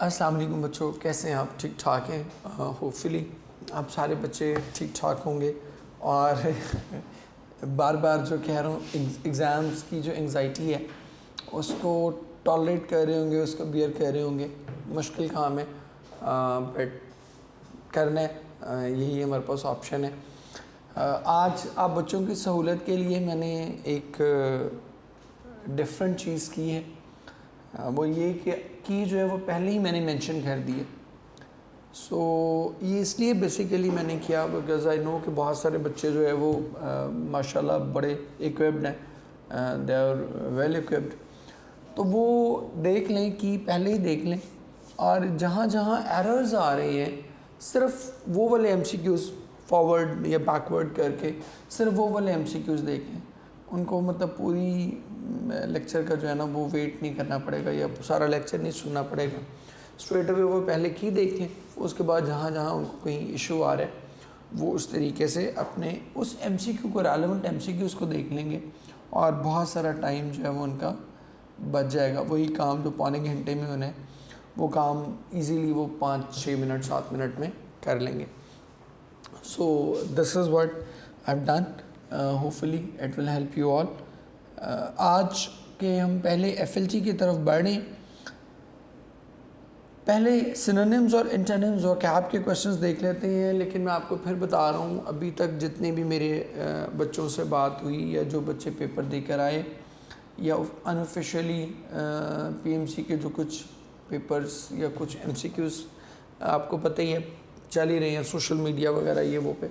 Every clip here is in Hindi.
अस्सलाम वालेकुम बच्चों, कैसे हैं आप? ठीक ठाक हैं? होपफुली आप सारे बच्चे ठीक ठाक होंगे और बार बार जो कह रहा हूँ एग्ज़ाम्स की जो एंग्जाइटी है उसको टॉलरेट कर रहे होंगे, उसको बियर कर रहे होंगे। मुश्किल काम है बट करना है, यही हमारे पास ऑप्शन है। आज आप बच्चों की सहूलत के लिए मैंने एक डिफरेंट चीज़ की है। वो ये कि जो है वो पहले ही मैंने मेंशन कर दी है। सो ये इसलिए बेसिकली मैंने किया बिकॉज़ आई नो कि बहुत सारे बच्चे जो है वो माशाल्लाह बड़े इक्विप्ड हैं, दे आर वेल इक्विप्ड। तो वो देख लें कि पहले ही देख लें और जहाँ जहाँ एरर्स आ रहे हैं सिर्फ वो वाले MCQs फॉरवर्ड या बैकवर्ड करके सिर्फ वो वाले MCQs देखें। उनको मतलब पूरी लेक्चर का जो है ना वो वेट नहीं करना पड़ेगा या सारा लेक्चर नहीं सुनना पड़ेगा। स्ट्रेट अवे वो पहले की देख लें, उसके बाद जहाँ जहाँ उनको कहीं इशू आ रहा है वो उस तरीके से अपने उस MCQ को रेलेवेंट MCQs को देख लेंगे और बहुत सारा टाइम जो है वो उनका बच जाएगा। वही काम जो पौने घंटे में उन्हें वो काम इजीली वो 5-6 मिनट 7 मिनट में कर लेंगे। सो this is what I have done, hopefully it will help you all. आज के हम पहले FLT की तरफ बढ़ें। पहले सिनोनिम्स और एंटोनिम्स और कैप के क्वेश्चंस देख लेते हैं, लेकिन मैं आपको फिर बता रहा हूँ अभी तक जितने भी मेरे बच्चों से बात हुई या जो बच्चे पेपर देकर आए या अनऑफिशियली PMC के जो कुछ पेपर्स या कुछ MCQs आपको पता ही है चल ही रहे हैं सोशल मीडिया वगैरह ये वो पे,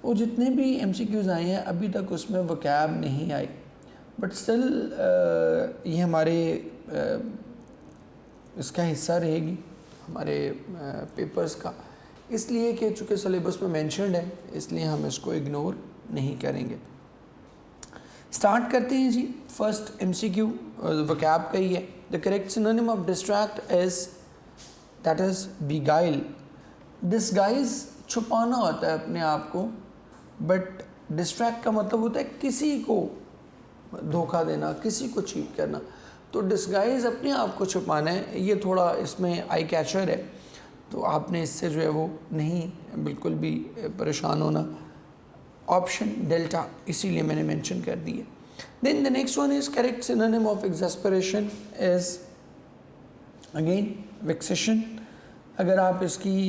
वो जितने भी MCQs आए हैं अभी तक उसमें वोकैब नहीं आई। बट स्टिल ये हमारे इसका हिस्सा रहेगी हमारे पेपर्स का, इसलिए कि चूँकि सिलेबस में मेंशन्ड है इसलिए हम इसको इग्नोर नहीं करेंगे। स्टार्ट करते हैं जी। फर्स्ट MCQ वोकैब का ही है। The correct synonym of distract is that is beguile. Disguise छुपाना होता है अपने आप को, बट डिस्ट्रैक्ट का मतलब होता है किसी को धोखा देना, किसी को चीट करना। तो डिस्गाइज अपने आप को छुपाना है। ये थोड़ा इसमें आई कैचर है, तो आपने इससे जो है वो नहीं बिल्कुल भी परेशान होना। ऑप्शन डेल्टा इसीलिए मैंने मेंशन कर दी है। Then the next one is correct synonym of exasperation is again vexation. अगर आप इसकी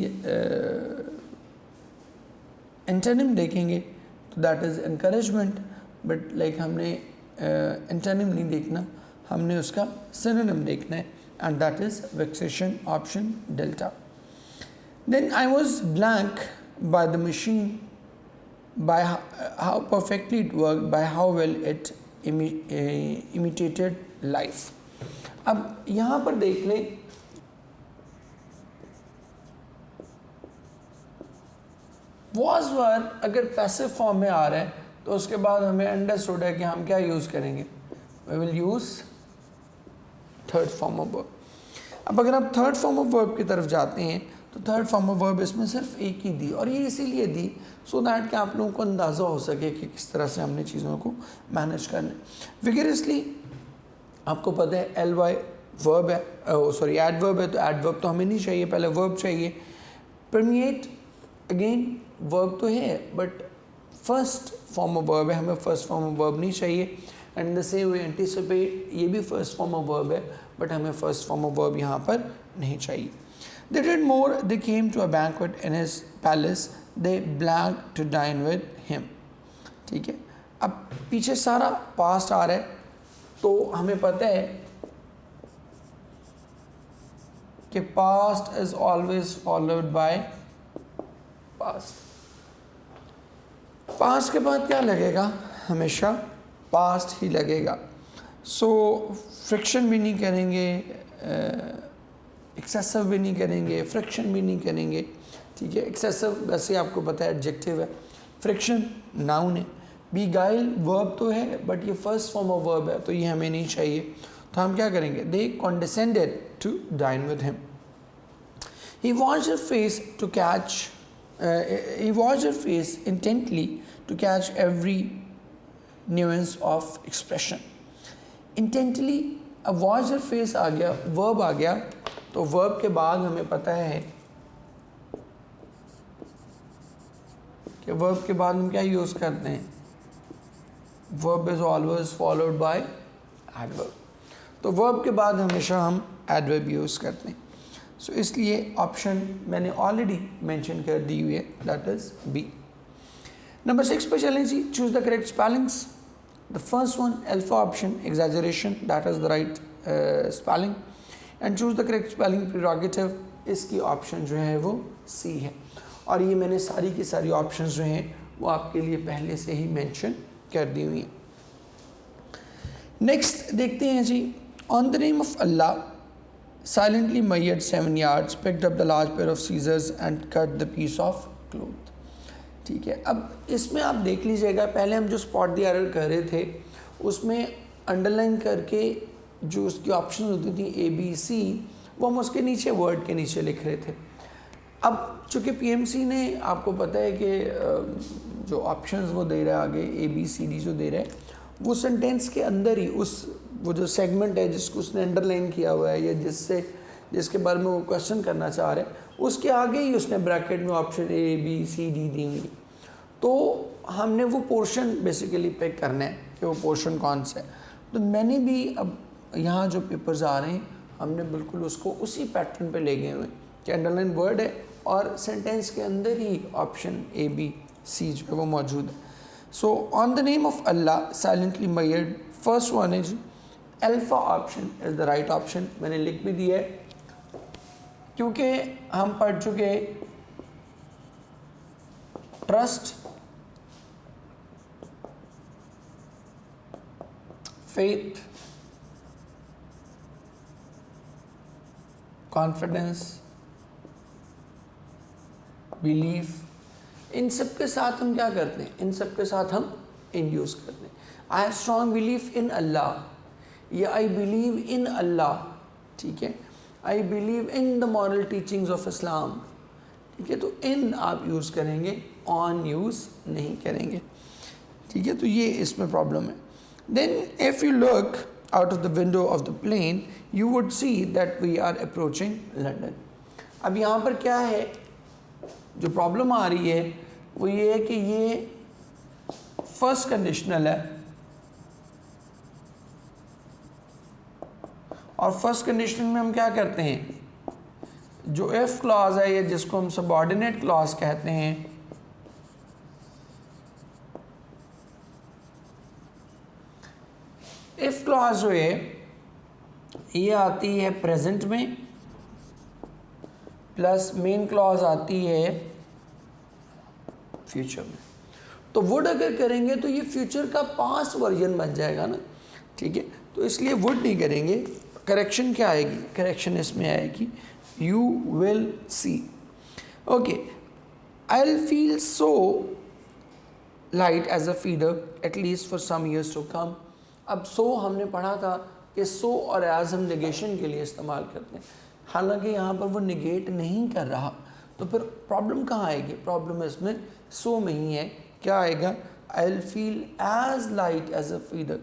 एंटोनिम देखेंगे तो that is encouragement, but like हमने एंटोनिम नहीं देखना, हमने उसका सिनोनिम देखना है and that is vexation, option delta. Then I was blank by the machine by how perfectly it worked, by how well it imitated life. अब यहाँ पर देख लें was were अगर पैसिव फॉर्म में आ रहा है तो उसके बाद हमें अंडरस्टूड है कि हम क्या यूज़ करेंगे, we will use third form of verb. अब अगर आप थर्ड फॉर्म ऑफ वर्ब की तरफ जाते हैं तो थर्ड फॉर्म ऑफ वर्ब इसमें सिर्फ एक ही दी, और ये इसीलिए दी सो दैट कि आप लोगों को अंदाज़ा हो सके कि किस तरह से हमने चीज़ों को मैनेज करना है। विगरसली आपको पता है LY वर्ब है, सॉरी एडवर्ब है, तो एडवर्ब तो हमें नहीं चाहिए, पहले वर्ब चाहिए। परमिएट अगेन वर्ब तो है but first form of verb है, हमें फर्स्ट फॉर्म ऑफ वर्ब नहीं चाहिए। And the same way anticipate, ये भी फर्स्ट फॉर्म ऑफ वर्ब है बट हमें फर्स्ट फॉर्म ऑफ वर्ब यहाँ पर नहीं चाहिए। They did more, they came to a banquet in his palace, they blagged to dine with him। ठीक है, अब पीछे सारा पास्ट आ रहा है तो हमें पता है कि past is always followed by past. Past के बाद क्या लगेगा, हमेशा पास्ट ही लगेगा। सो फ्रिक्शन भी नहीं करेंगे, एक्सेसिव भी नहीं करेंगे, फ्रिक्शन भी नहीं करेंगे। ठीक है, एक्सेसिव वैसे आपको पता है एडजेक्टिव है, फ्रिक्शन नाउन है, बीगाइल वर्ब तो है बट ये फर्स्ट फॉर्म ऑफ वर्ब है तो ये हमें नहीं चाहिए। तो हम क्या करेंगे, they condescended to dine with him. He watched her face to catch, he watched her face intently to catch every nuance of expression. Intently अब वॉच हर फेस आ गया, वर्ब आ गया, तो वर्ब के बाद हमें पता है कि वर्ब के बाद हम क्या यूज़ करते हैं, verb is always followed by adverb. तो वर्ब के बाद हमेशा हम एडवर्ब यूज़ करते हैं। सो इसलिए ऑप्शन मैंने ऑलरेडी मेंशन कर दी हुई है, दैट इज़ बी। नंबर 6 पे चलें जी, choose the correct spellings. The first one alpha option exaggeration, that is the right spelling. And choose the correct spelling prerogative, इसकी ऑप्शन जो है वो सी है। और ये मैंने सारी की सारी ऑप्शंस जो हैं वो आपके लिए पहले से ही मेंशन कर दी हुई हैं। नेक्स्ट देखते हैं जी, on the name of Allah silently maid 7 yards, picked up the large pair of scissors and cut the piece of cloth. ठीक है, अब इसमें आप देख लीजिएगा, पहले हम जो स्पॉट द एरर कर रहे थे उसमें अंडरलाइन करके जो उसकी ऑप्शन होती थी ए बी सी, वो हम उसके नीचे वर्ड के नीचे लिख रहे थे। अब चूँकि पीएमसी ने आपको पता है कि जो ऑप्शंस वो दे रहा है आगे ए बी सी डी जो दे रहा है वो सेंटेंस के अंदर ही वो जो सेगमेंट है जिसको उसने अंडरलाइन किया हुआ है या जिसके बारे में वो क्वेश्चन करना चाह रहे हैं उसके आगे ही उसने ब्रैकेट में option A B C D दी हुई। तो हमने वो पोर्शन बेसिकली पिक करना है कि वो पोर्शन कौन सा है। तो मैंने भी अब यहाँ जो पेपर्स आ रहे हैं हमने बिल्कुल उसको उसी पैटर्न पे ले गए हुए कि अंडरलाइन वर्ड है और सेंटेंस के अंदर ही ऑप्शन ए बी सी जो है वो मौजूद है। So on the name of Allah silently maid, first one is alpha option is the right option. मैंने लिख भी दिया है क्योंकि हम पढ़ चुके ट्रस्ट, फेथ, कॉन्फिडेंस, बिलीफ, इन सब के साथ हम क्या करते हैं, इन सब के साथ हम इंड्यूस करते हैं। I have strong belief in Allah या आई बिलीव इन अल्लाह। ठीक है, I believe in the moral teachings of Islam. ठीक है, तो इन आप यूज़ करेंगे, ऑन यूज़ नहीं करेंगे। ठीक है, तो ये इसमें प्रॉब्लम है। Then if you look out of the window of the plane you would see that we are approaching London. अब यहाँ पर क्या है, जो प्रॉब्लम आ रही है वो ये है कि ये फर्स्ट कंडीशनल है और फर्स्ट कंडीशनल में हम क्या करते हैं, जो इफ क्लॉज है या जिसको हम सबऑर्डिनेट क्लॉज कहते हैं, इफ क्लॉज जो है ये आती है प्रेजेंट में प्लस मेन क्लॉज आती है फ्यूचर में। तो वुड अगर करेंगे तो ये फ्यूचर का पास्ट वर्जन बन जाएगा ना। ठीक है, तो इसलिए वुड नहीं करेंगे। करेक्शन क्या आएगी, करेक्शन इसमें आएगी you will see. Okay, I will feel so light as a feather at least for some years to come. अब सो हमने पढ़ा था कि सो और एज हम नेगेशन के लिए इस्तेमाल करते हैं, हालांकि यहाँ पर वो निगेट नहीं कर रहा। तो फिर प्रॉब्लम कहाँ आएगी, प्रॉब्लम इसमें सो में ही है। क्या आएगा, I will feel as light as a feather,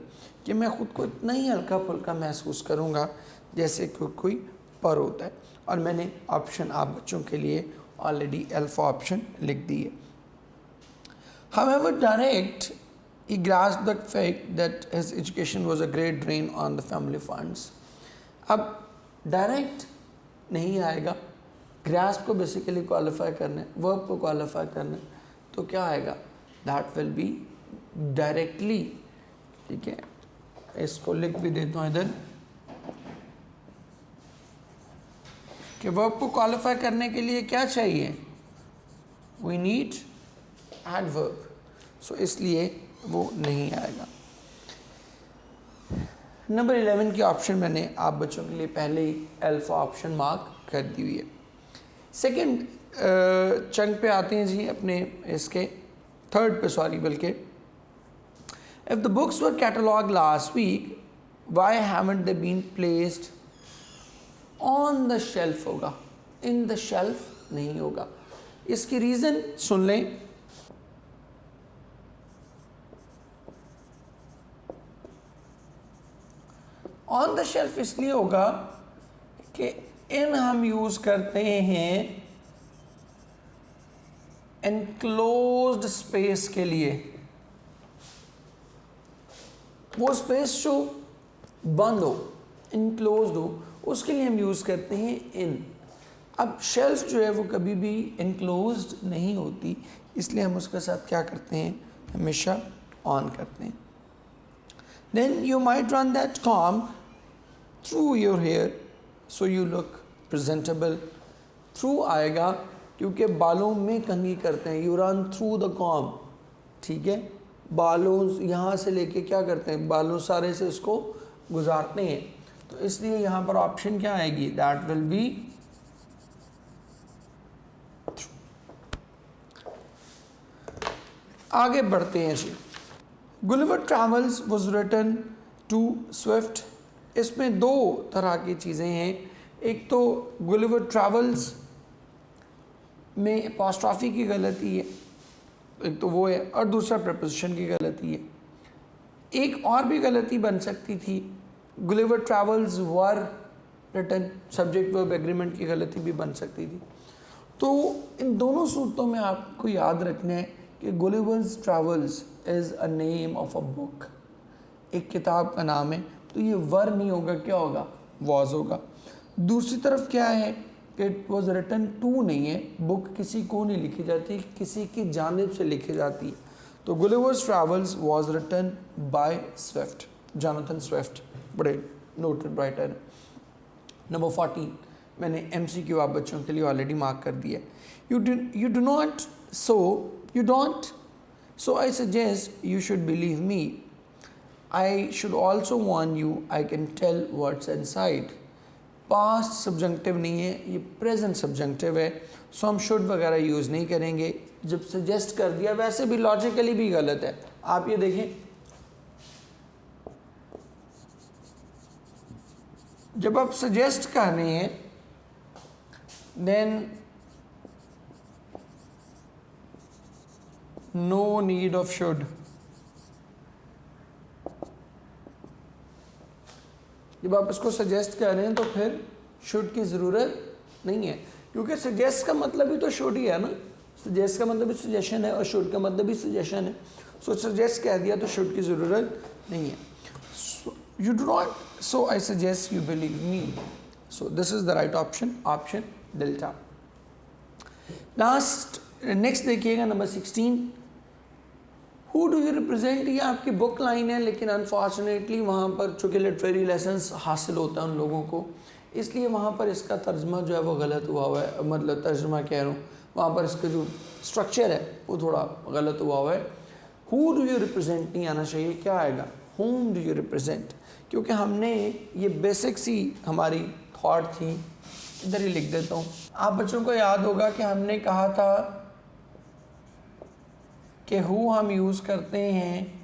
कि मैं ख़ुद को इतना ही हल्का फुल्का महसूस करूँगा जैसे कोई पर होता है। और मैंने ऑप्शन आप बच्चों के लिए ऑलरेडी अल्फा ऑप्शन लिख दी है। However direct he grasped the fact that his education was a great drain on the family funds। अब डायरेक्ट नहीं आएगा, ग्रास्प को बेसिकली क्वालिफाई करना है, वर्ब को क्वालिफाई करना है, तो क्या आएगा, दैट विल बी डायरेक्टली। ठीक है, इसको लिख भी देता हूँ इधर कि वर्ब को क्वालिफाई करने के लिए क्या चाहिए, वी नीड एडवर्ब। सो इसलिए वो नहीं आएगा। नंबर 11 की ऑप्शन मैंने आप बच्चों के लिए पहले ही अल्फा ऑप्शन मार्क कर दी हुई है। सेकंड चंक पे आते हैं जी, अपने इसके थर्ड पे, सॉरी बल्कि, if the books were catalogue last week why haven't they been placed on the shelf होगा, इन द शेल्फ नहीं होगा। इसकी रीज़न सुन लें। ऑन द शेल्फ इसलिए होगा कि इन हम यूज करते हैं एनक्लोज्ड स्पेस के लिए, वो स्पेस जो बंद हो, इनक्लोज्ड हो, उसके लिए हम यूज करते हैं इन। अब शेल्फ जो है वो कभी भी इनक्लोज्ड नहीं होती, इसलिए हम उसके साथ क्या करते हैं, हमेशा ऑन करते हैं। Then you might run that comb through your hair so you look presentable. Through आएगा क्योंकि बालों में कंघी करते हैं, you run through the comb, ठीक है। बालों यहाँ से लेके क्या करते हैं, बालों सारे से इसको गुजारते हैं, तो इसलिए यहाँ पर ऑप्शन क्या आएगी, दैट विल बी आगे बढ़ते हैं जी। Gulliver travels was written to Swift. इसमें दो तरह की चीज़ें हैं, एक तो गुलिवर ट्रैवल्स में अपॉस्ट्रॉफी की गलती है, एक तो वो है, और दूसरा प्रपोजिशन की गलती है। एक और भी गलती बन सकती थी, Gulliver Travels were written, subject verb agreement की गलती भी बन सकती थी। तो इन दोनों सूत्रों में आपको याद रखना है कि Gulliver's travels is a name of a book, एक किताब का नाम है, तो ये वर नहीं होगा, क्या होगा, वॉज होगा। दूसरी तरफ क्या है कि इट वॉज रिटन टू नहीं है, बुक किसी को नहीं लिखी जाती, किसी की जानिब से लिखी जाती है। तो Gulliver's Travels was written by Swift, Jonathan Swift, बड़े नोटेड राइटर। नंबर 14, मैंने MCQ आप बच्चों के लिए ऑलरेडी मार्क कर दिया। You do not, so you don't, so I suggest you should believe me. I should also warn you, I can tell what's inside. Past subjunctive नहीं है, ये present subjunctive है, so हम should वगैरह यूज़ नहीं करेंगे। जब suggest कर दिया, वैसे भी logically भी गलत है। आप ये देखें, जब आप suggest कर रहे हैं then no need of should। जब आप इसको सजेस्ट कर रहे हैं तो फिर शुड की ज़रूरत नहीं है, क्योंकि सजेस्ट का मतलब भी तो शुड ही है ना, सजेस्ट का मतलब भी सजेशन है और शुड का मतलब भी सजेशन है। सो सजेस्ट कह दिया तो शुड की ज़रूरत नहीं है। You do not, so I suggest you believe me, so this is the right option, option delta. Last next देखिएगा number 16, who do you represent. ये आपकी बुक लाइन है, लेकिन अनफॉर्चुनेटली वहाँ पर चूँकि लिटरेरी लेसन्स हासिल होता है उन लोगों को, इसलिए वहाँ पर इसका तर्जमा जो है वो गलत हुआ है, मतलब तर्जमा कह रहा हूँ, वहाँ पर इसका जो स्ट्रक्चर है वो थोड़ा गलत हुआ है। हु डू यू रिप्रेजेंट नहीं आना चाहिए, क्या आएगा, होम डू यू रिप्रेजेंट, क्योंकि हमने ये बेसिक सी हमारी थॉट थी, इधर ही लिख देता हूँ। आप बच्चों को याद होगा कि हमने कहा था कि हु हम यूज़ करते हैं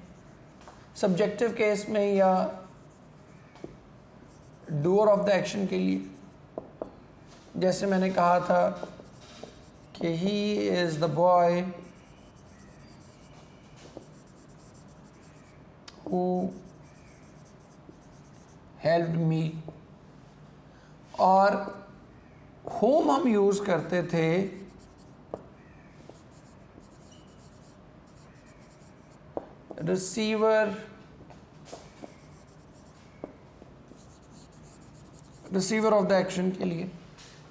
सब्जेक्टिव केस में या डूअर ऑफ द एक्शन के लिए। जैसे मैंने कहा था कि he is the boy who helped me, और होम हम यूज़ करते थे रिसीवर ऑफ द एक्शन के लिए।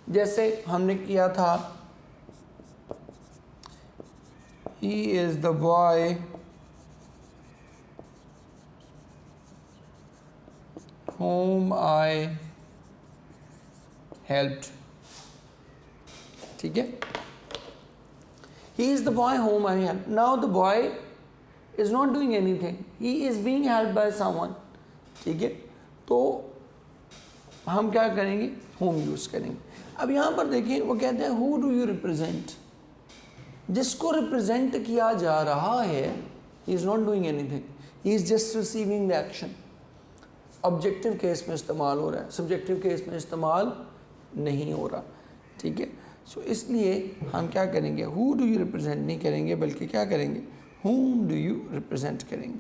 जैसे हमने किया था he is the boy whom I helped, ठीक है, he is the boy whom I helped। now the boy is not doing anything, he is being helped by someone, ठीक है, तो हम क्या करेंगे, whom यूज़ करेंगे। अब यहाँ पर देखिए वो कहते हैं who do you represent, जिसको रिप्रेजेंट किया जा रहा है he is not doing anything, he is just receiving the action। Objective case में इस्तेमाल हो रहा है, सब्जेक्टिव केस में इस्तेमाल नहीं हो रहा, ठीक है। सो इसलिए हम क्या करेंगे, हु डू यू रिप्रेजेंट नहीं करेंगे, बल्कि क्या करेंगे, whom do you represent करेंगे।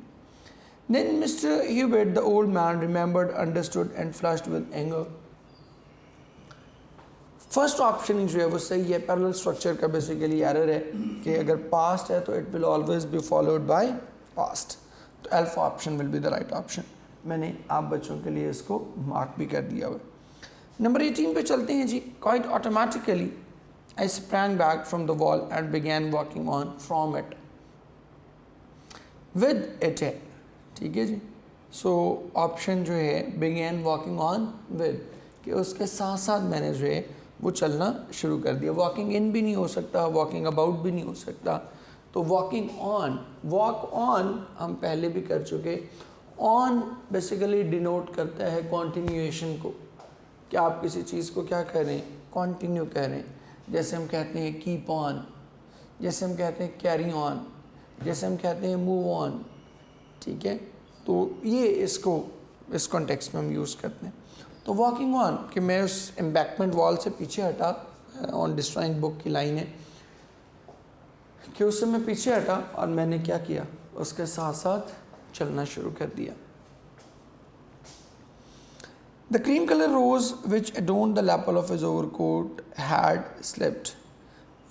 Then Mr. Hubert, the old man, remembered, understood and flushed with anger। First option जो है वो सही है। पैरेलल स्ट्रक्चर का बेसिकली एरर है कि अगर पास्ट है तो it will always be followed by past, तो alpha option will be the right option. मैंने आप बच्चों के लिए इसको मार्क भी कर दिया हुआ। नंबर 18 पे चलते हैं जी। Quite automatically I sprang back from the wall and began walking on from it with it है, ठीक है जी। सो ऑप्शन जो है बिगैन वॉकिंग ऑन विद, कि उसके साथ साथ मैंने जो है वो चलना शुरू कर दिया। वॉकिंग इन भी नहीं हो सकता, वॉकिंग अबाउट भी नहीं हो सकता, तो वॉकिंग ऑन, वॉक ऑन हम पहले भी कर चुके। ऑन बेसिकली डिनोट करता है कॉन्टिन्यूएशन को, कि आप किसी चीज़ को क्या कर रहे हैं, कंटिन्यू कर रहे हैं। जैसे हम कहते हैं कीप ऑन, जैसे हम कहते हैं कैरी ऑन, जैसे हम कहते हैं मूव ऑन, ठीक है। तो ये इसको इस कॉन्टेक्स्ट में हम यूज़ करते हैं। तो वॉकिंग ऑन कि मैं उस एम्बैकमेंट वॉल से पीछे हटा, ऑन डिस्ट्रॉइंग बुक की लाइन है कि उससे मैं पीछे हटा और मैंने क्या किया, उसके साथ साथ चलना शुरू कर दिया। The cream color rose which adorned the lapel of his overcoat had slipped.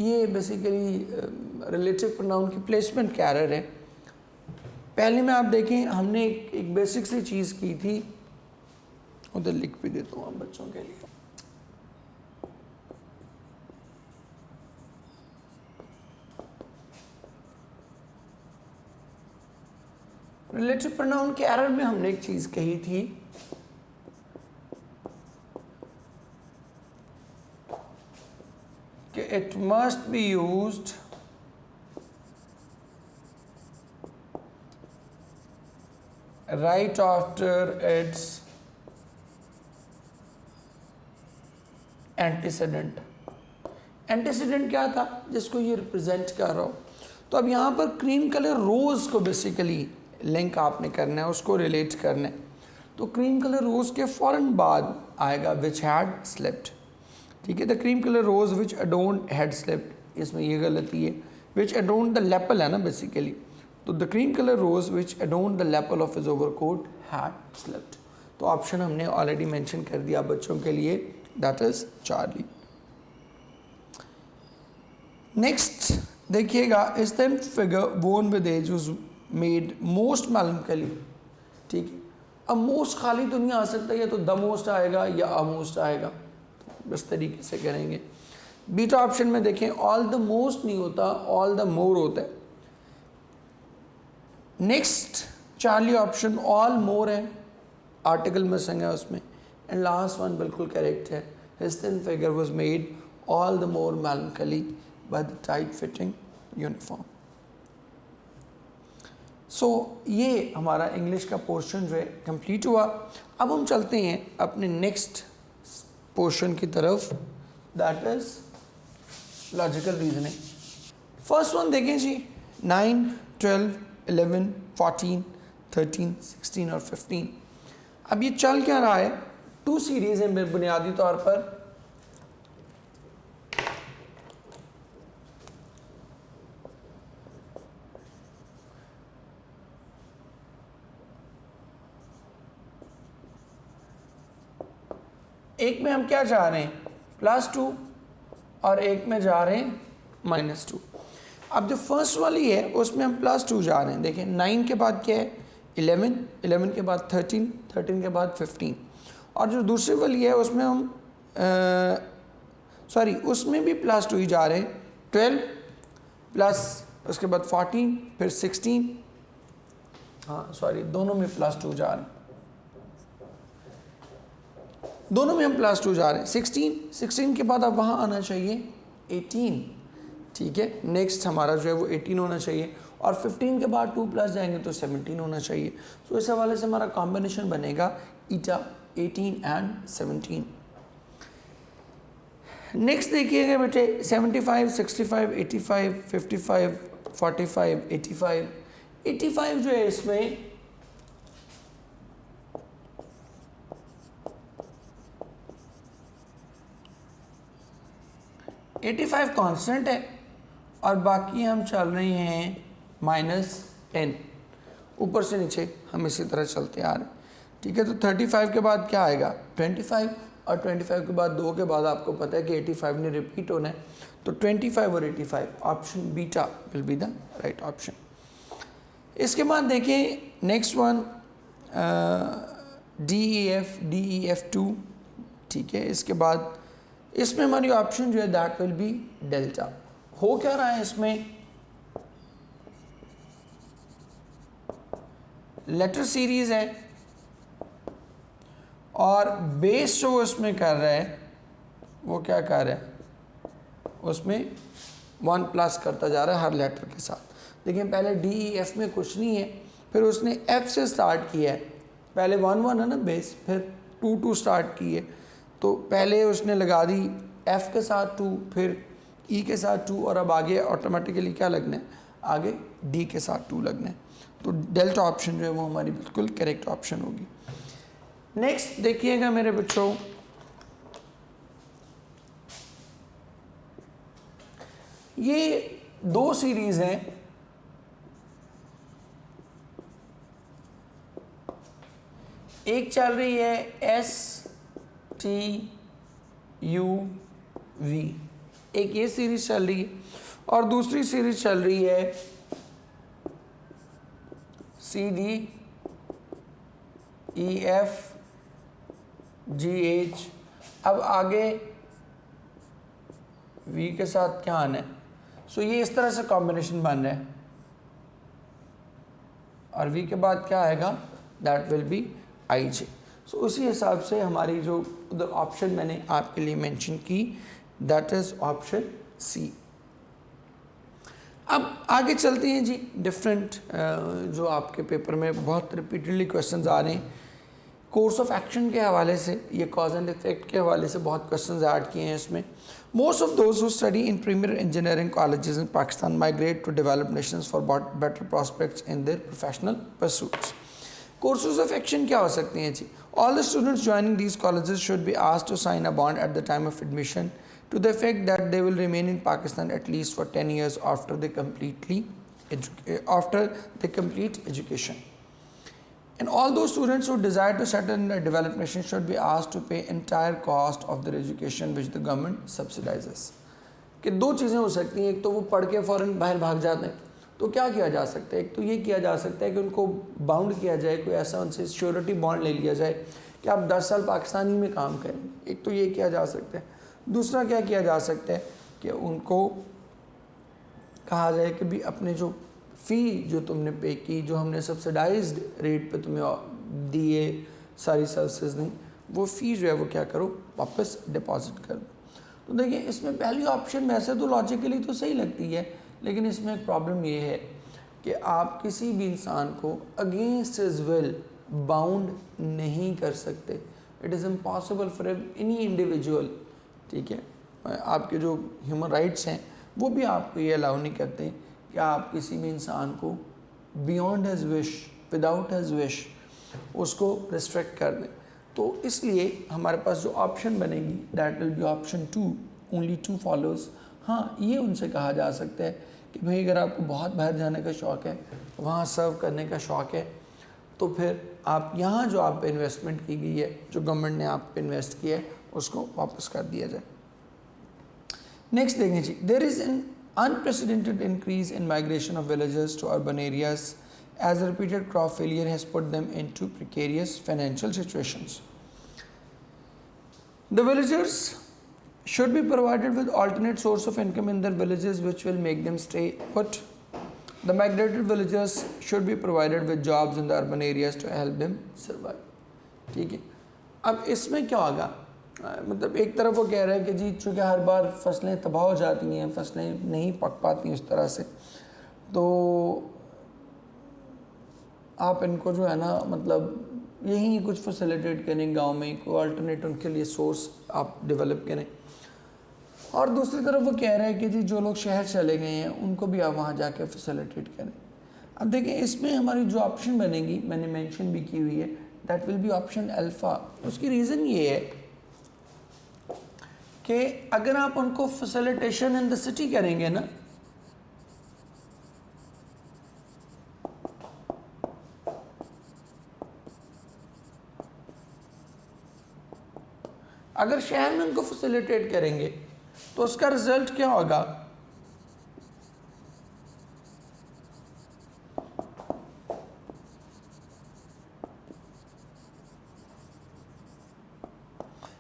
ये बेसिकली रिलेटिव प्रोनाउन की प्लेसमेंट का एरर है। पहले में आप देखें हमने एक बेसिक सी चीज़ की थी, उधर लिख भी देता हूँ आप बच्चों के लिए। रिलेटिव प्रोनाउन के एरर में हमने एक चीज़ कही थी कि it must be used right after its antecedent. Antecedent क्या था, जिसको ये रिप्रेजेंट कर रहा हो। तो अब यहाँ पर क्रीम कलर रोज़ को बेसिकली लिंक आपने करना है, उसको रिलेट करना है। तो क्रीम कलर रोज़ के फ़ौरन बाद आएगा विच हैड स्लिप्ड, ठीक है। The cream colour rose which adorned had slipped, इसमें ये गलती है। विच अडोन्ड द लेपल है ना बेसिकली, तो the cream colour rose which adorned the lapel of his overcoat had slipped. तो ऑप्शन हमने ऑलरेडी मेंशन कर दिया बच्चों के लिए, दैट इज चार्ली। नेक्स्ट देखिएगा, is then figure worn with age was made most melancholy, ठीक है। अब मोस्ट खाली तो नहीं आ सकता, या तो द मोस्ट आएगा या अ मोस्ट आएगा, तो इस तरीके से करेंगे। बीटा ऑप्शन में देखें ऑल द मोस्ट नहीं होता, ऑल द मोर होता है। Next Charlie option all more है, आर्टिकल मिसिंग है उसमें। एंड लास्ट वन बिल्कुल करेक्ट है, his thin figure was made all the more melancholy by the tight fitting uniform. So ये हमारा इंग्लिश का पोर्शन जो है कंप्लीट हुआ। अब हम चलते हैं अपने नेक्स्ट पोर्शन की तरफ, that is logical reasoning. First one देखें जी, 9, 12, 11, 14, 13, 16 और 15। अब ये चल क्या रहा है, 2 सीरीज है बुनियादी तौर पर। एक में हम क्या जा रहे हैं +2 और एक में जा रहे हैं -2। अब जो फर्स्ट वाली है उसमें हम +2 जा रहे हैं। देखिए 9 के बाद क्या है 11, 11 के बाद 13, 13 के बाद 15। और जो दूसरी वाली है उसमें हम उसमें भी +2 ही जा रहे हैं। 12 प्लस उसके बाद 14 फिर 16, दोनों में +2 जा रहे हैं, दोनों में हम +2 जा रहे हैं। 16 के बाद अब वहाँ आना चाहिए 18, ठीक है। नेक्स्ट हमारा जो है वो 18 होना चाहिए, और 15 के बाद 2 प्लस जाएंगे तो 17 होना चाहिए। तो इस हवाले से हमारा कॉम्बिनेशन बनेगा ईटा 18 एंड 17। नेक्स्ट देखिएगा बेटे 75, 65, 85, 55, 45, 85। 85 जो है इसमें (85) कांस्टेंट है और बाकी हम चल रहे हैं -10, ऊपर से नीचे हम इसी तरह चलते आ रहे हैं, ठीक है। तो 35 के बाद क्या आएगा 25, और 25 के बाद 2 के बाद आपको पता है कि 85 ने रिपीट होना है, तो 25 और 85 option beta will be the right option. इसके बाद देखिए नेक्स्ट वन DEF 2, ठीक है। इसके बाद इसमें हमारी ऑप्शन जो है दैट विल बी डेल्टा। हो क्या रहा है इसमें, लेटर सीरीज है और बेस जो इसमें कर रहा है वो क्या कर रहा है, उसमें 1 प्लस करता जा रहा है हर लेटर के साथ। देखिए पहले DEF में कुछ नहीं है, फिर उसने F से स्टार्ट किया है, पहले 1 1 है ना बेस, फिर 2 2 स्टार्ट की है, तो पहले उसने लगा दी F के साथ 2, फिर E के साथ 2, और अब आगे ऑटोमेटिकली क्या लगना है, आगे D के साथ 2 लगना है। तो डेल्टा ऑप्शन जो है वो हमारी बिल्कुल करेक्ट ऑप्शन होगी। नेक्स्ट देखिएगा मेरे बच्चों, ये 2 सीरीज हैं, एक चल रही है STUV, एक ये सीरीज चल रही है, और दूसरी सीरीज चल रही है CDEFGH। अब आगे V के साथ क्या आना है, सो ये इस तरह से कॉम्बिनेशन बन रहा है, और V के बाद क्या आएगा, दैट विल बी IJ। सो उसी हिसाब से हमारी जो उधर ऑप्शन मैंने आपके लिए मेंशन की, दैट इज ऑप्शन C। अब आगे चलते हैं जी, डिफरेंट जो आपके पेपर में बहुत रिपीटेडली क्वेश्चंस आ रहे हैं, कोर्स ऑफ एक्शन के हवाले से, ये कॉज एंड इफेक्ट के हवाले से बहुत क्वेश्चंस ऐड किए हैं इसमें। Most of those who study in premier engineering colleges in Pakistan migrate to developed nations for better prospects in their professional pursuits. Courses of action क्या हो सकती हैं जी, all the students joining these colleges should be asked to sign a bond at the time of admission to the effect that they will remain in Pakistan at least for 10 years after they complete education. And all those students who desire to settle in the developed nation should be asked to pay entire cost of their education which the government subsidizes. कि 2 चीज़ें हो सकती हैं, एक तो वो पढ़ के फ़ौरन बाहर भाग जाते हैं, तो क्या किया जा सकता है, एक तो ये किया जा सकता है कि उनको बाउंड किया जाए, कोई ऐसा उनसे श्योरिटी बॉन्ड ले लिया जाए कि आप 10 साल पाकिस्तान ही में काम करेंगे, एक तो ये किया जा सकता है। दूसरा क्या किया जा सकता है कि उनको कहा जाए कि भी अपने जो फ़ी जो तुमने पे की, जो हमने सब्सिडाइज्ड रेट पे तुम्हें दिए सारी सर्विसेज नहीं, वो फ़ी जो है वो क्या करो, वापस डिपॉजिट कर दो। तो देखिए इसमें पहली ऑप्शन वैसे तो लॉजिकली तो सही लगती है, लेकिन इसमें एक प्रॉब्लम ये है कि आप किसी भी इंसान को अगेंस्ट हिज विल बाउंड नहीं कर सकते। It is impossible for any individual, ठीक है। आपके जो ह्यूमन राइट्स हैं वो भी आपको ये अलाउ नहीं करते कि आप किसी भी इंसान को beyond his wish, without his wish उसको रिस्ट्रिक्ट कर दें। तो इसलिए हमारे पास जो ऑप्शन बनेगी that will be option 2, only 2 follows. हाँ, ये उनसे कहा जा सकता है कि भाई अगर आपको बहुत बाहर जाने का शौक़ है, वहाँ सर्व करने का शौक़ है, तो फिर आप यहाँ जो आप पे इन्वेस्टमेंट की गई है, जो गवर्नमेंट ने आप पे इन्वेस्ट किया है, उसको वापस कर दिया जाए। नेक्स्ट देखें जी, there is an unprecedented increase in migration of villagers to urban areas as repeated crop failure has put them into precarious financial situations. The villagers should be provided with alternate source of income in their villages which will make them stay put. The migrated villagers should be provided with jobs in the urban areas to help them survive. ठीक है, अब इसमें क्या होगा, मतलब एक तरफ वो कह रहे हैं कि जी चूँकि हर बार फसलें तबाह हो जाती हैं, फसलें नहीं पक पाती उस तरह से, तो आप इनको जो है ना मतलब यहीं कुछ फैसिलिटेट करें, गांव में कोई अल्टरनेट उनके लिए सोर्स आप डेवलप करें। और दूसरी तरफ वो कह रहे हैं कि जी जो लोग शहर चले गए हैं उनको भी आप वहाँ जाके फैसिलिटेट करें। अब देखिए इसमें हमारी जो ऑप्शन बनेगी, मैंने मेंशन भी की हुई है, that will be option alpha. उसकी रीज़न ये है कि अगर आप उनको फैसिलिटेशन इन द सिटी करेंगे ना, अगर शहर में उनको फैसिलिटेट करेंगे तो उसका रिजल्ट क्या होगा?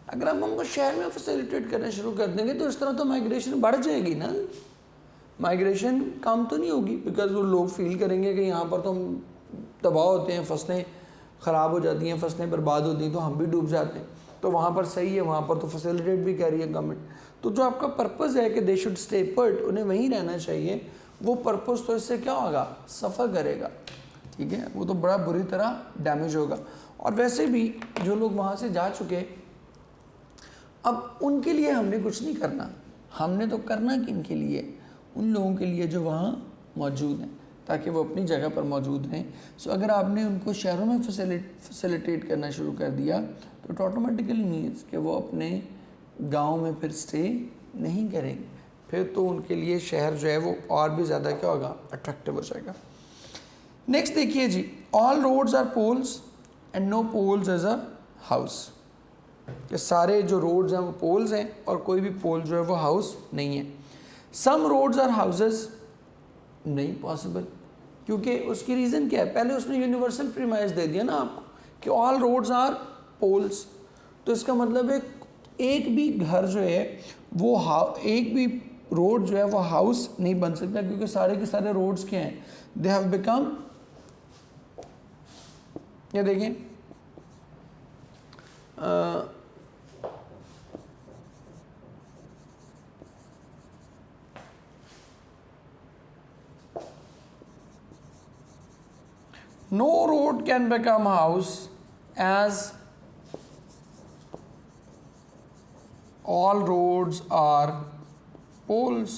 अगर हम उनको शहर में फैसिलिटेट करना शुरू कर देंगे तो इस तरह तो माइग्रेशन बढ़ जाएगी ना, माइग्रेशन कम तो नहीं होगी, बिकॉज वो लोग फील करेंगे कि यहाँ पर तो हम तबाह होते हैं, फसलें ख़राब हो जाती हैं, फसलें बर्बाद होती हैं, तो हम भी डूब जाते हैं। तो वहाँ पर सही है, वहाँ पर तो फैसिलिटेट भी कर रही है गवर्नमेंट। तो जो आपका पर्पज़ है कि दे शुड स्टे पुट, उन्हें वहीं रहना चाहिए, वो पर्पज़ तो इससे क्या होगा? सफ़र करेगा, ठीक है, वो तो बड़ा बुरी तरह डैमेज होगा। और वैसे भी जो लोग वहाँ से जा चुके, अब उनके लिए हमने कुछ नहीं करना, हमने तो करना किन के लिए? उन लोगों के लिए जो वहाँ मौजूद हैं, ताकि वो अपनी जगह पर मौजूद रहें। सो अगर आपने उनको शहरों में फैसिलिटेट करना शुरू कर दिया तो इट ऑटोमेटिकली मीन्स कि वो अपने गांव में फिर स्टे नहीं करेंगे, फिर तो उनके लिए शहर जो है वो और भी ज़्यादा क्या होगा? अट्रैक्टिव हो जाएगा। नेक्स्ट देखिए जी, all roads are poles and no poles as a house, कि सारे जो रोड्स हैं वो पोल्स हैं और कोई भी पोल जो है वो हाउस नहीं है। सम रोड्स आर हाउसेस, नहीं पॉसिबल, क्योंकि उसकी रीज़न क्या है? पहले उसने यूनिवर्सल प्रीमाइस दे दिया ना आपको कि ऑल रोड्स आर पोल्स, तो इसका मतलब है एक भी घर जो है वो एक भी रोड जो है वो हाउस नहीं बन सकता, क्योंकि सारे के सारे रोड्स क्या हैं? दे हैव बिकम, ये देखें no road can become house as all roads are poles,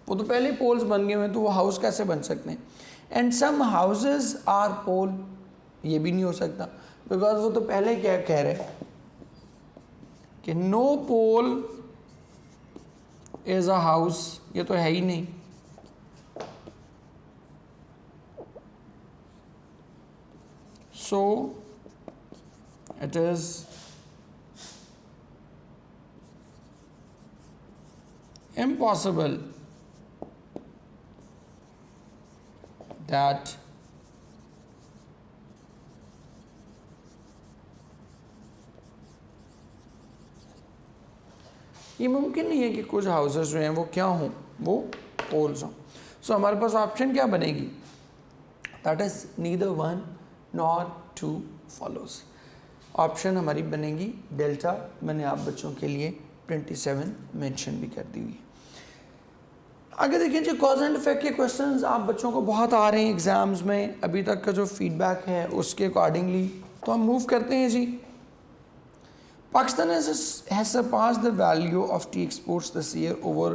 वो तो पहले पोल्स बन गए हैं, तो वो हाउस कैसे बन सकते हैं? एंड सम हाउसेस आर पोल, ये भी नहीं हो सकता, बिकॉज वो तो पहले क्या कह रहे हैं कि no pole is a house, ये तो है ही नहीं। So it is impossible that ये मुमकिन नहीं है कि कुछ हाउसेस जो हैं वो क्या हों? वो पोल्स हों। सो हमारे पास ऑप्शन क्या बनेगी? That is neither one nor two follows. Option हमारी बनेगी डेल्टा, मैंने आप बच्चों के लिए 27 मेंशन भी कर दी हुई है। आगे देखिए जी, कॉज एंड इफेक्ट के क्वेश्चंस आप बच्चों को बहुत आ रहे हैं एग्जाम्स में, अभी तक का जो फीडबैक है उसके अकॉर्डिंगली तो हम मूव करते हैं जी। Pakistan has surpassed the value of tea exports this year over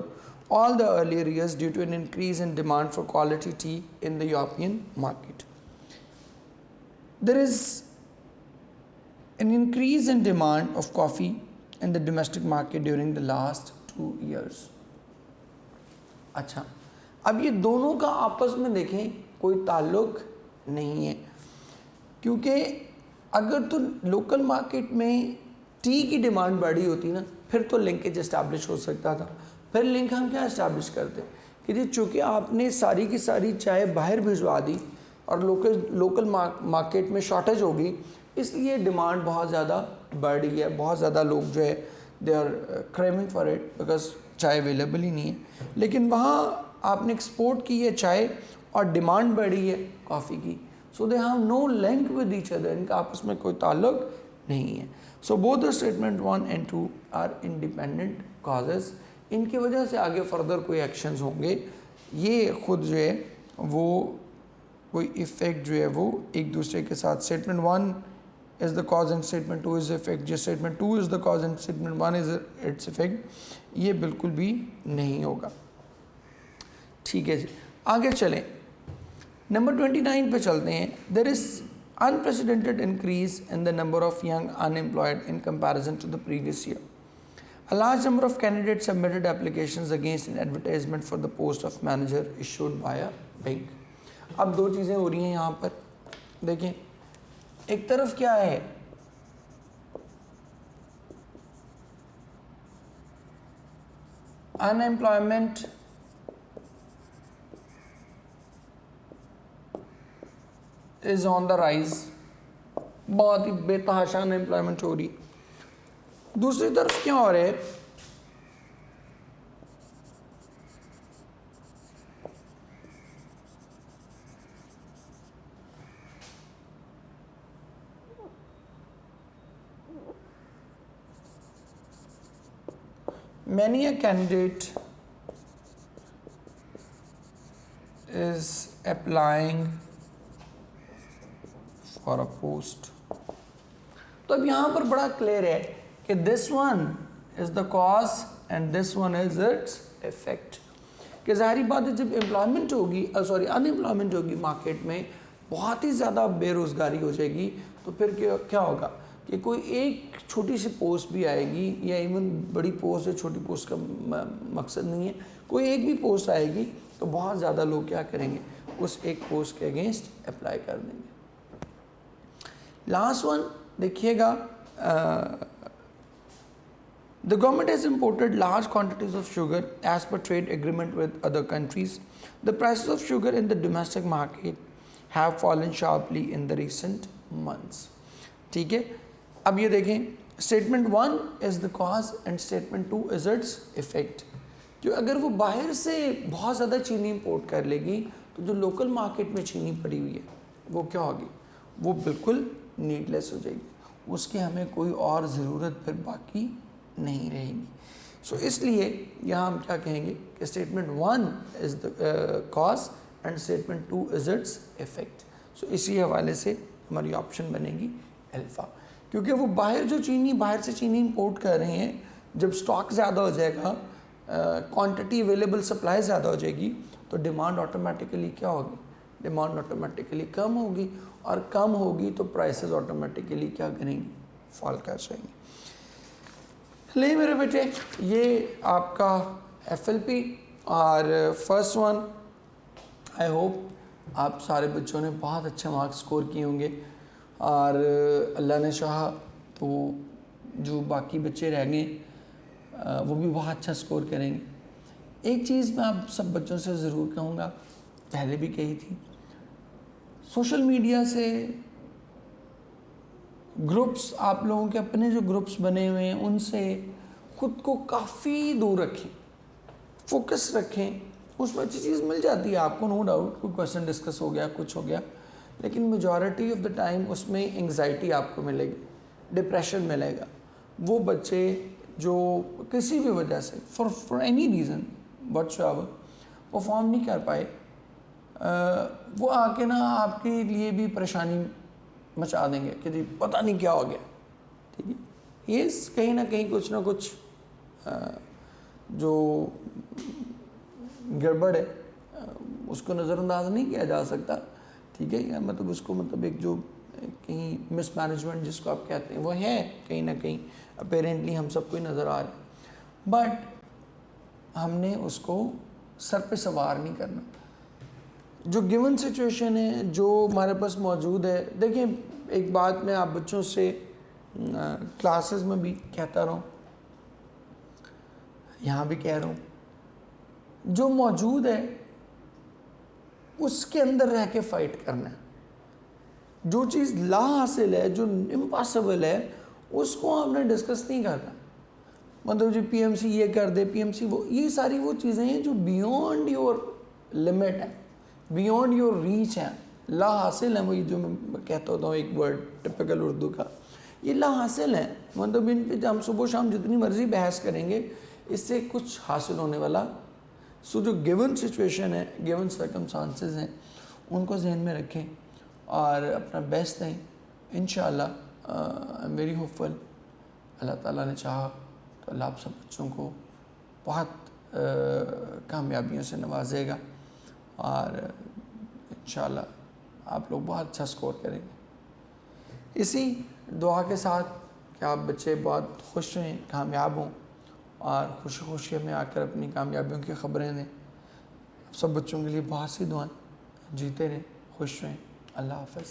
all the earlier years due to an increase in demand for quality tea in the European market. There is an increase in demand of coffee in the domestic market during the last 2 years. अच्छा, अब ये दोनों का आपस में देखें कोई ताल्लुक नहीं है, क्योंकि अगर तो लोकल मार्केट में टी की डिमांड बढ़ी होती ना, फिर तो लिंकेज इस्टेब्लिश हो सकता था। फिर लिंक हम क्या इस्टेब्लिश करते कि जी चूँकि आपने सारी की सारी चाय बाहर भिजवा दी और लोकल मार्केट में शॉर्टेज होगी, इसलिए डिमांड बहुत ज़्यादा बढ़ रही है, बहुत ज़्यादा लोग जो है they are craving for it because chai available ही नहीं है। लेकिन वहाँ आपने एक्सपोर्ट की है चाय और डिमांड बढ़ी है कॉफ़ी की, so they have no link with each other, इनका आपस में कोई ताल्लुक नहीं है। So both the statement 1 and 2 are independent causes, इनकी वजह से आगे फर्दर कोई एक्शंस होंगे, ये खुद जो है वो कोई इफ़ेक्ट जो है वो एक दूसरे के साथ, statement 1 is the cause and statement 2 is the effect, जो statement 2 is the cause and statement 1 is its effect, ये बिल्कुल भी नहीं होगा। ठीक है जी, आगे चलें, नंबर 29 पे चलते हैं। There is unprecedented increase in the number of young unemployed in comparison to the previous year. A large number of candidates submitted applications against an advertisement for the post of manager issued by a bank. अब दो चीज़ें हो रही हैं यहाँ पर, देखें एक तरफ क्या है unemployment is on the rise, बहुत ही बेतहाशा अनएम्प्लॉयमेंट हो रही। दूसरी तरफ क्या हो रहा है, many a candidate is applying for a post। तो अब यहाँ पर बड़ा क्लियर है कि this one is the cause and this one is its effect. कि जाहिर बात है जब एम्प्लॉयमेंट होगी अनएम्प्लॉयमेंट होगी मार्केट में, बहुत ही ज़्यादा बेरोज़गारी हो जाएगी, तो फिर क्या होगा कि कोई एक छोटी सी पोस्ट भी आएगी, या इवन बड़ी पोस्ट है, छोटी पोस्ट का मकसद नहीं है, कोई एक भी पोस्ट आएगी तो बहुत ज़्यादा लोग क्या करेंगे, उस एक पोस्ट के अगेंस्ट अप्लाई कर देंगे। लास्ट वन देखिएगा, the government has imported large quantities of sugar as per trade agreement with other countries. The prices of sugar in the domestic market have fallen sharply in the recent months. ठीक है, अब ये देखें, statement 1 is the cause and statement 2 is its effect. जो अगर वो बाहर से बहुत ज़्यादा चीनी इंपोर्ट कर लेगी तो जो लोकल मार्केट में चीनी पड़ी हुई है वो क्या होगी, वो बिल्कुल नीडलेस हो जाएगी, उसकी हमें कोई और ज़रूरत फिर बाकी नहीं रहेगी। सो इसलिए यहाँ हम क्या कहेंगे कि statement 1 is the cause and statement 2 is its effect. So इसी हवाले से हमारी ऑप्शन बनेगी अल्फ़ा, क्योंकि वो बाहर से चीनी इंपोर्ट कर रहे हैं, जब स्टॉक ज़्यादा हो जाएगा, क्वांटिटी अवेलेबल सप्लाई ज़्यादा हो जाएगी, तो डिमांड ऑटोमेटिकली क्या होगी, डिमांड ऑटोमेटिकली कम होगी, और कम होगी तो प्राइसेस ऑटोमेटिकली क्या करेंगी, फॉल कर जाएंगी। ले मेरे बेटे, ये आपका FLP और फर्स्ट वन, आई होप आप सारे बच्चों ने बहुत अच्छे मार्क्स स्कोर किए होंगे, और अल्लाह ने चाहा तो जो बाकी बच्चे रह गए वो भी बहुत अच्छा स्कोर करेंगे। एक चीज़ मैं आप सब बच्चों से ज़रूर कहूँगा, पहले भी कही थी, सोशल मीडिया से ग्रुप्स, आप लोगों के अपने जो ग्रुप्स बने हुए हैं उनसे ख़ुद को काफ़ी दूर रखें, फोकस रखें, उसमें अच्छी चीज़ मिल जाती है आपको, नो डाउट, कोई क्वेश्चन डिस्कस हो गया, कुछ हो गया, लेकिन मेजॉरिटी ऑफ द टाइम उसमें एंग्जाइटी आपको मिलेगी, डिप्रेशन मिलेगा। वो बच्चे जो किसी भी वजह से for any reason whatsoever perform नहीं कर पाए, वो आके ना आपके लिए भी परेशानी मचा देंगे कि जी पता नहीं क्या हो गया। ठीक है, ये कहीं ना कहीं कुछ ना कुछ जो गड़बड़ है उसको नज़रअंदाज नहीं किया जा सकता। ठीक है, या मतलब उसको मतलब एक जो कहीं मिसमैनेजमेंट जिसको आप कहते हैं वो है कहीं ना कहीं, अपेरेंटली हम सबको ही नज़र आ रहा है, बट हमने उसको सर पे सवार नहीं करना। जो गिवन सिचुएशन है, जो हमारे पास मौजूद है, देखिए एक बात मैं आप बच्चों से क्लासेस में भी कहता रहा हूँ, यहाँ भी कह रहा हूँ, जो मौजूद है उसके अंदर रह के फाइट करना है। जो चीज़ ला हासिल है, जो इम्पॉसिबल है, उसको हमने डिस्कस नहीं करना। मतलब जो PMC ये कर दे, PMC वो, ये सारी वो चीज़ें हैं जो बियॉन्ड योर लिमिट है, बियॉन्ड योर रीच है, ला हासिल है। वही जो मैं कहता होता हूँ एक वर्ड टिपिकल उर्दू का, ये ला हासिल है। मतलब इन पे हम सुबह शाम जितनी मर्ज़ी बहस करेंगे, इससे कुछ हासिल होने वाला। सो जो गिवन सिचुएशन है, गिवन सर्कमस्टांसेस हैं, उनको जहन में रखें और अपना बेस्ट दें। इंशाअल्लाह आई एम वेरी होपफुल, अल्लाह ताला ने चाहा तो अल्लाह आप सब बच्चों को बहुत कामयाबियों से नवाजेगा, और इंशाअल्लाह आप लोग बहुत अच्छा स्कोर करेंगे। इसी दुआ के साथ कि आप बच्चे बहुत खुश रहें, कामयाब हों, और खुशी खुशी हमें आकर अपनी कामयाबियों की ख़बरें दें। सब बच्चों के लिए बहुत सी दुआएं, जीते रहें, खुश रहें। अल्लाह हाफ़िज़।